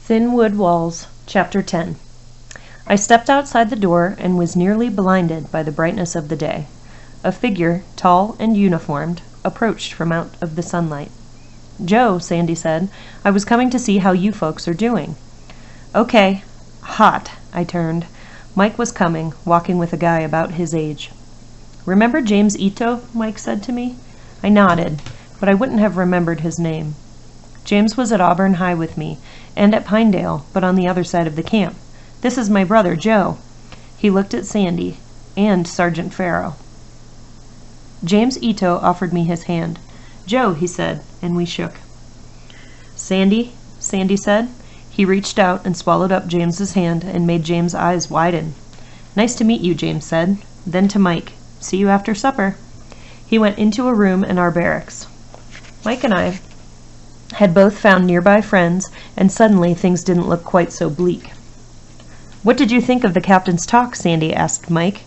Thin Wood Walls, Chapter 10. I stepped outside the door and was nearly blinded by the brightness of the day. A figure, tall and uniformed, approached from out of the sunlight. "Joe," Sandy said, "I was coming to see how you folks are doing." "Okay." Hot, I turned. Mike was coming, walking with a guy about his age. "Remember James Ito?" Mike said to me. I nodded, but I wouldn't have remembered his name. James was at Auburn High with me, and at Pinedale, but on the other side of the camp. "This is my brother, Joe." He looked at Sandy and Sergeant Farrow. James Ito offered me his hand. "Joe," he said, and we shook. "Sandy," Sandy said. He reached out and swallowed up James's hand and made James' eyes widen. "Nice to meet you," James said. Then to Mike, "See you after supper." He went into a room in our barracks. Mike and I had both found nearby friends, and suddenly things didn't look quite so bleak. "What did you think of the captain's talk?" Sandy asked Mike.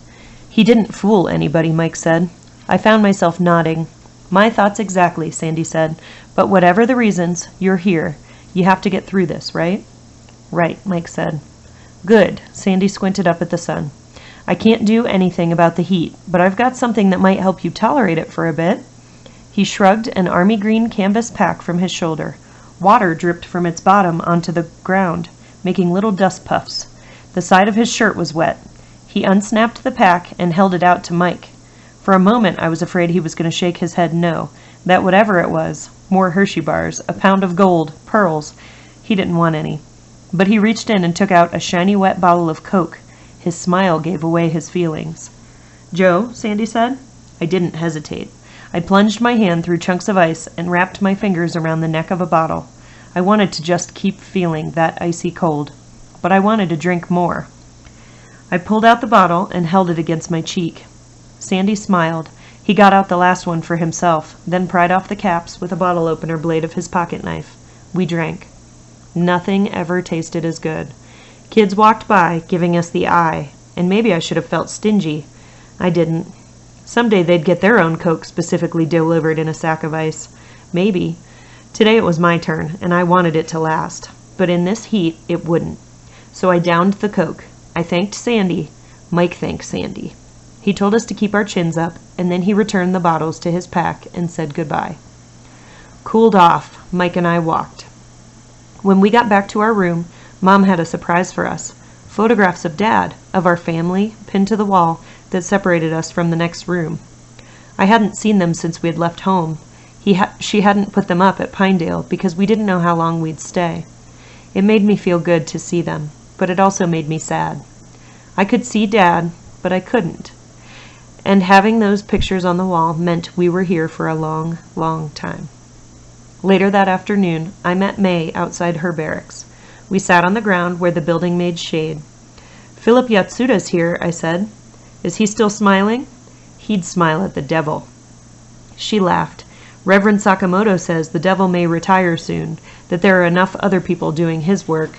"He didn't fool anybody," Mike said. I found myself nodding. "My thoughts exactly," Sandy said. "But whatever the reasons, you're here. You have to get through this, right?" "Right," Mike said. "Good." Sandy squinted up at the sun. "I can't do anything about the heat, but I've got something that might help you tolerate it for a bit." He shrugged an army green canvas pack from his shoulder. Water dripped from its bottom onto the ground, making little dust puffs. The side of his shirt was wet. He unsnapped the pack and held it out to Mike. For a moment I was afraid he was going to shake his head no, that whatever it was, more Hershey bars, a pound of gold, pearls, he didn't want any. But he reached in and took out a shiny wet bottle of Coke. His smile gave away his feelings. "Joe," Sandy said. I didn't hesitate. I plunged my hand through chunks of ice and wrapped my fingers around the neck of a bottle. I wanted to just keep feeling that icy cold, but I wanted to drink more. I pulled out the bottle and held it against my cheek. Sandy smiled. He got out the last one for himself, then pried off the caps with a bottle opener blade of his pocket knife. We drank. Nothing ever tasted as good. Kids walked by, giving us the eye, and maybe I should have felt stingy. I didn't. Someday they'd get their own Coke specifically delivered in a sack of ice. Maybe. Today it was my turn, and I wanted it to last. But in this heat, it wouldn't. So I downed the Coke. I thanked Sandy. Mike thanked Sandy. He told us to keep our chins up, and then he returned the bottles to his pack and said goodbye. Cooled off, Mike and I walked. When we got back to our room, Mom had a surprise for us. Photographs of Dad, of our family, pinned to the wall that separated us from the next room. I hadn't seen them since we had left home. She hadn't put them up at Pinedale because we didn't know how long we'd stay. It made me feel good to see them, but it also made me sad. I could see Dad, but I couldn't. And having those pictures on the wall meant we were here for a long, long time. Later that afternoon, I met May outside her barracks. We sat on the ground where the building made shade. "Philip Yatsuda's here," I said. "Is he still smiling?" "He'd smile at the devil." She laughed. "Reverend Sakamoto says the devil may retire soon, that there are enough other people doing his work."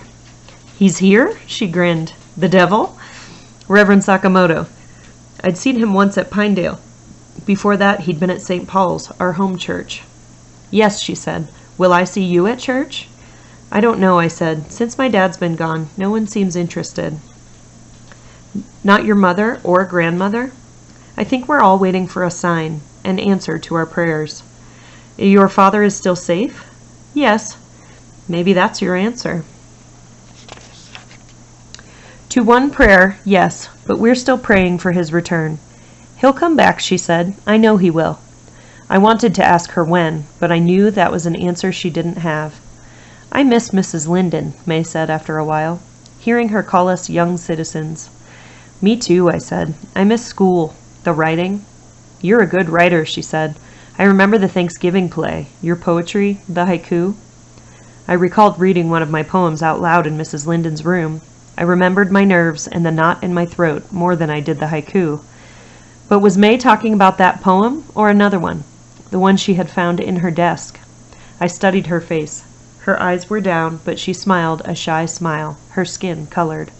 "He's here?" She grinned. "The devil?" "Reverend Sakamoto. I'd seen him once at Pinedale. Before that, he'd been at St. Paul's, our home church." "Yes," she said. "Will I see you at church?" "I don't know," I said. "Since my dad's been gone, no one seems interested." "Not your mother or grandmother?" "I think we're all waiting for a sign, an answer to our prayers." "Your father is still safe?" "Yes." "Maybe that's your answer." "To one prayer, yes, but we're still praying for his return." "He'll come back," she said. "I know he will." I wanted to ask her when, but I knew that was an answer she didn't have. "I miss Mrs. Linden," May said after a while, "hearing her call us young citizens." "Me too," I said. "I miss school, the writing." "You're a good writer," she said. "I remember the Thanksgiving play, your poetry, the haiku." I recalled reading one of my poems out loud in Mrs. Linden's room. I remembered my nerves and the knot in my throat more than I did the haiku. But was May talking about that poem or another one, the one she had found in her desk? I studied her face. Her eyes were down, but she smiled a shy smile, her skin colored.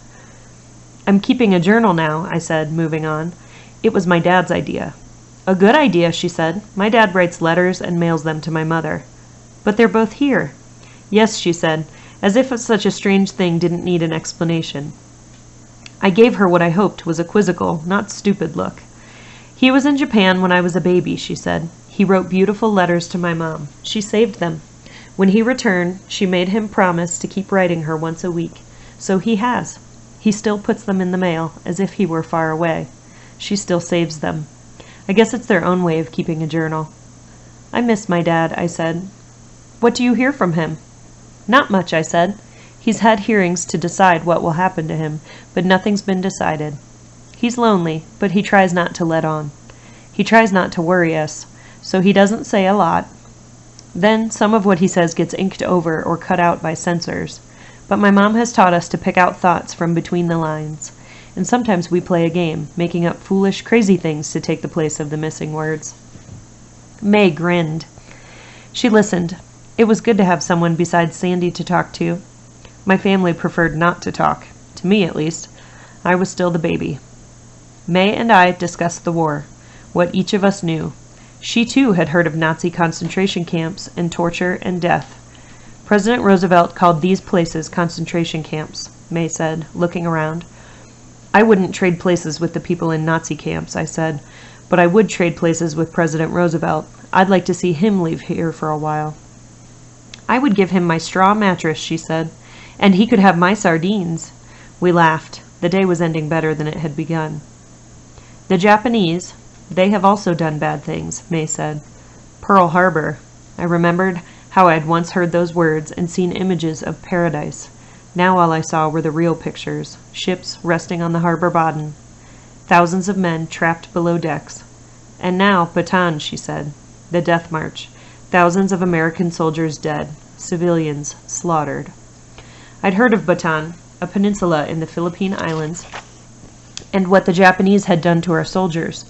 "I'm keeping a journal now," I said, moving on. "It was my dad's idea." "A good idea," she said. "My dad writes letters and mails them to my mother." "But they're both here." "Yes," she said, as if such a strange thing didn't need an explanation. I gave her what I hoped was a quizzical, not stupid look. "He was in Japan when I was a baby," she said. "He wrote beautiful letters to my mom. She saved them. When he returned, she made him promise to keep writing her once a week. So he has. He still puts them in the mail, as if he were far away. She still saves them. I guess it's their own way of keeping a journal." "I miss my dad," I said. "What do you hear from him?" "Not much," I said. "He's had hearings to decide what will happen to him, but nothing's been decided. He's lonely, but he tries not to let on. He tries not to worry us, so he doesn't say a lot. Then some of what he says gets inked over or cut out by censors. But my mom has taught us to pick out thoughts from between the lines, and sometimes we play a game, making up foolish, crazy things to take the place of the missing words." May grinned. She listened. It was good to have someone besides Sandy to talk to. My family preferred not to talk, to me at least. I was still the baby. May and I discussed the war, what each of us knew. She too had heard of Nazi concentration camps and torture and death. "President Roosevelt called these places concentration camps," May said, looking around. "I wouldn't trade places with the people in Nazi camps," I said, "but I would trade places with President Roosevelt. I'd like to see him leave here for a while." "I would give him my straw mattress," she said, "and he could have my sardines." We laughed. The day was ending better than it had begun. "The Japanese, they have also done bad things," May said. "Pearl Harbor." I remembered how I had once heard those words and seen images of paradise. Now all I saw were the real pictures, ships resting on the harbor bottom, thousands of men trapped below decks. "And now Bataan," she said. "The death march. Thousands of American soldiers dead, civilians slaughtered." I'd heard of Bataan, a peninsula in the Philippine Islands, and what the Japanese had done to our soldiers.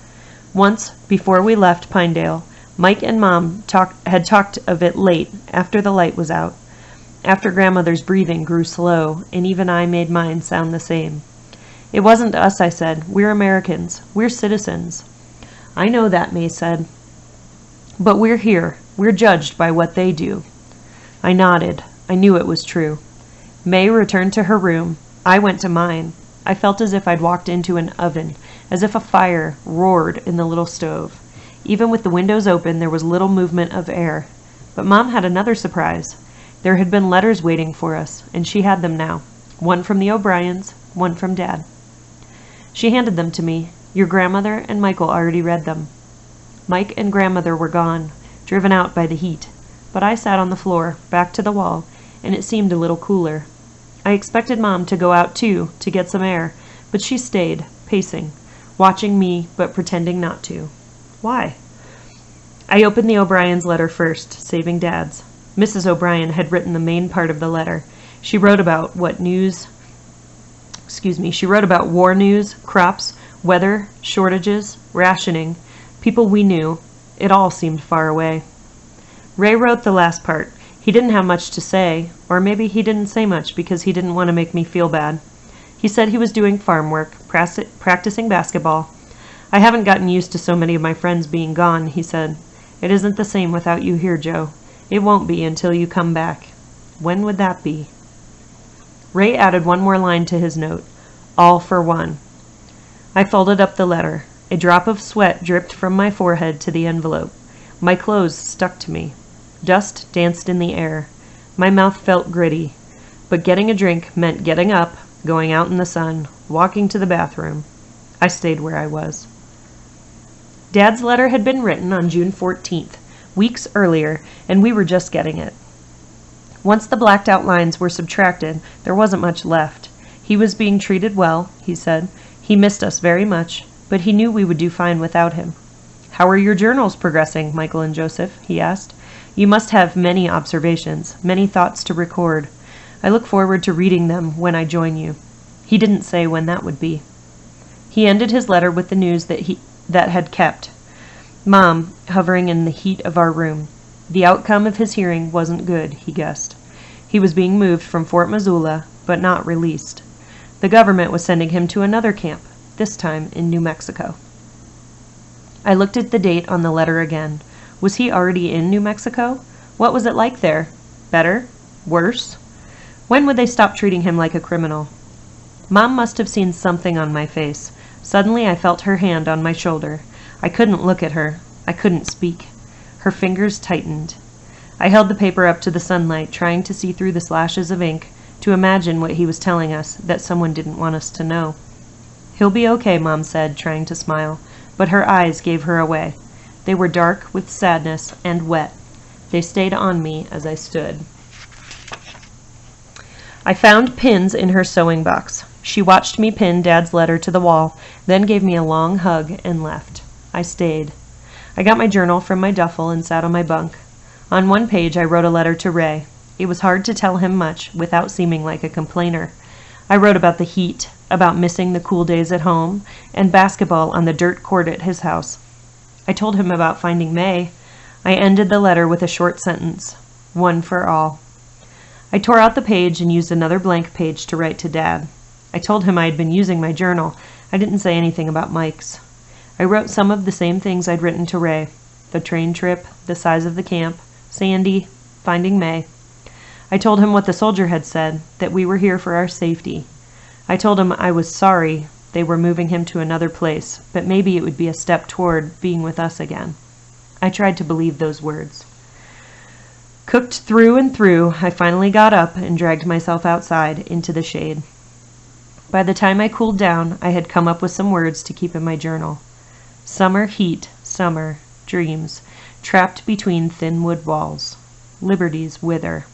Once, before we left Pinedale, Mike and Mom had talked of it late, after the light was out, after Grandmother's breathing grew slow, and even I made mine sound the same. "It wasn't us," I said. "We're Americans. We're citizens." "I know that," May said. "But we're here. We're judged by what they do." I nodded. I knew it was true. May returned to her room. I went to mine. I felt as if I'd walked into an oven, as if a fire roared in the little stove. Even with the windows open, there was little movement of air. But Mom had another surprise. There had been letters waiting for us, and she had them now. One from the O'Briens, one from Dad. She handed them to me. Your grandmother and Michael already read them. Mike and Grandmother were gone, driven out by the heat. But I sat on the floor, back to the wall, and it seemed a little cooler. I expected Mom to go out too, to get some air, but she stayed, pacing, watching me but pretending not to. Why? I opened the O'Brien's letter first, saving Dad's. Mrs. O'Brien had written the main part of the letter. She wrote about She wrote about war news, crops, weather, shortages, rationing, people we knew. It all seemed far away. Ray wrote the last part. He didn't have much to say, or maybe he didn't say much because he didn't want to make me feel bad. He said he was doing farm work, practicing basketball. "I haven't gotten used to so many of my friends being gone," he said. "It isn't the same without you here, Joe. It won't be until you come back." When would that be? Ray added one more line to his note. "All for one." I folded up the letter. A drop of sweat dripped from my forehead to the envelope. My clothes stuck to me. Dust danced in the air. My mouth felt gritty. But getting a drink meant getting up, going out in the sun, walking to the bathroom. I stayed where I was. Dad's letter had been written on June 14th, weeks earlier, and we were just getting it. Once the blacked out lines were subtracted, there wasn't much left. He was being treated well, he said. He missed us very much, but he knew we would do fine without him. "How are your journals progressing, Michael and Joseph?" he asked. "You must have many observations, many thoughts to record. I look forward to reading them when I join you." He didn't say when that would be. He ended his letter with the news that had kept. Mom, hovering in the heat of our room. The outcome of his hearing wasn't good, he guessed. He was being moved from Fort Missoula, but not released. The government was sending him to another camp, this time in New Mexico. I looked at the date on the letter again. Was he already in New Mexico? What was it like there? Better? Worse? When would they stop treating him like a criminal? Mom must have seen something on my face. Suddenly I felt her hand on my shoulder. I couldn't look at her. I couldn't speak. Her fingers tightened. I held the paper up to the sunlight, trying to see through the slashes of ink, to imagine what he was telling us, that someone didn't want us to know. "He'll be okay," Mom said, trying to smile, but her eyes gave her away. They were dark with sadness and wet. They stayed on me as I stood. I found pins in her sewing box. She watched me pin Dad's letter to the wall, then gave me a long hug and left. I stayed. I got my journal from my duffel and sat on my bunk. On one page I wrote a letter to Ray. It was hard to tell him much without seeming like a complainer. I wrote about the heat, about missing the cool days at home, and basketball on the dirt court at his house. I told him about finding May. I ended the letter with a short sentence, "One for all." I tore out the page and used another blank page to write to Dad. I told him I had been using my journal. I didn't say anything about Mike's. I wrote some of the same things I'd written to Ray. The train trip, the size of the camp, Sandy, finding May. I told him what the soldier had said, that we were here for our safety. I told him I was sorry they were moving him to another place, but maybe it would be a step toward being with us again. I tried to believe those words. Cooked through and through, I finally got up and dragged myself outside into the shade. By the time I cooled down, I had come up with some words to keep in my journal. Summer heat, summer, dreams, trapped between thin wood walls. Liberties wither.